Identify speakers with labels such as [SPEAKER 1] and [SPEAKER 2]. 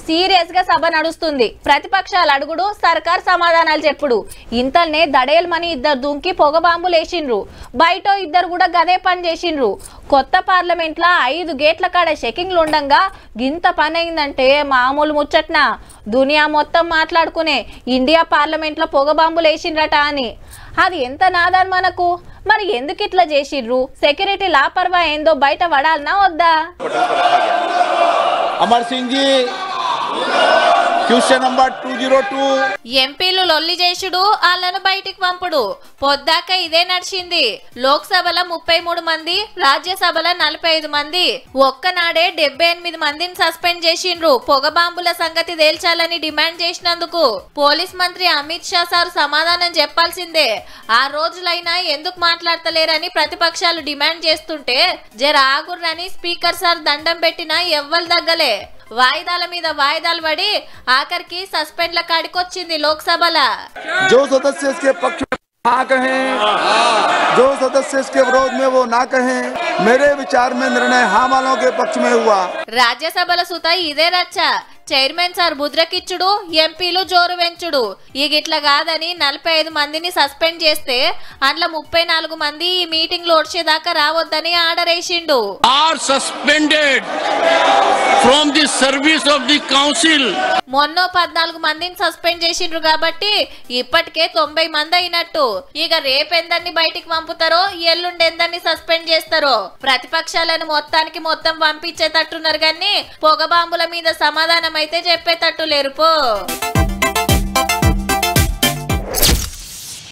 [SPEAKER 1] Serious గా సభ నడుస్తుంది. ప్రతిపక్షాలు అడుగుడు, సర్కార్ సమాధానాలు చెప్పుడు. ఇంతల్నే దడేల్మని ఇద్దరు దుంకి పొగ బాంబులు వేసిండ్రు. బయట ఇద్దరు కూడా గదే పని చేసిండ్రు. కొత్త పార్లమెంట్ లా 5 గేట్ల కాడ చెకింగ్లు ఉండంగా గింత పని అయిందంటే మామూలు ముచ్చట్నా? దునియా మొత్తం మాట్లాడుకునే ఇండియా పార్లమెంట్ లో పొగ బాంబులు వేసిండ్రట అని. అది ఎంత నాదాన్ మనకు. మరి ఎందుకు ఇట్లా చేసిర్రు? సెక్యూరిటీ లాపర్వా ఏందో బయట పడాలనా వద్దా?
[SPEAKER 2] Amar Singh ji question number 202.
[SPEAKER 1] ఎంపీలు లొల్లి చేసుడు, వాళ్ళను బయటికి పంపుడు పొద్దాక ఇదే నడిచింది. లోక్సభలో 33 మంది, రాజ్యసభలో 45 మంది. ఒక్కనాడే 78 మందిని సస్పెండ్ చేసిండ్రు పొగ బాంబుల సంగతి తేల్చాలని డిమాండ్ చేసినందుకు. పోలీస్ మంత్రి అమిత్ షా సార్ సమాధానం చెప్పాల్సిందే. ఆ రోజులైనా ఎందుకు మాట్లాడతలేరని ప్రతిపక్షాలు డిమాండ్ చేస్తుంటే జర ఆగుర్రని స్పీకర్ సార్ దండం పెట్టినా ఎవ్వరు దగ్గలే. వాయిదాల మీద వాయిదాలు పడి ఆఖరికి సస్పెండ్ల కాడికొచ్చింది లోక్సభలో.
[SPEAKER 2] जो सदस्य इसके पक्ष में हाँ कहें, जो सदस्य इसके विरोध में वो ना कहें. मेरे विचार में निर्णय हाँ वालों के पक्ष में हुआ.
[SPEAKER 1] రాజ్యసభల సుత ఇదే రచ్చ. చైర్మన్ సార్ ముద్రకిచ్చుడు, ఎంపీలు జోరు వెంచుడు. ఈ గిట్ల కాదని 45 మందిని సస్పెండ్ చేస్తే అందులో 34 మంది ఈ మీటింగ్ లో వచ్చేదాకా రావద్దని ఆర్డర్ వేసిండు.
[SPEAKER 3] Are suspended from the service of the council.
[SPEAKER 1] మొన్న 14 మందిని సస్పెండ్ చేసిండ్రు కాబట్టి ఇప్పటికే 90 మంది అయినట్టు. ఇక రేపెందరిని బయటికి పంపుతారో, ఎల్లుండెందరిని సస్పెండ్ చేస్తారో. ప్రతిపక్షాలను మొత్తం పంపించేటట్టున్నారు కానీ పొగ బాంబుల మీద సమాధానం అయితే చెప్పేటట్టు లేరు పో.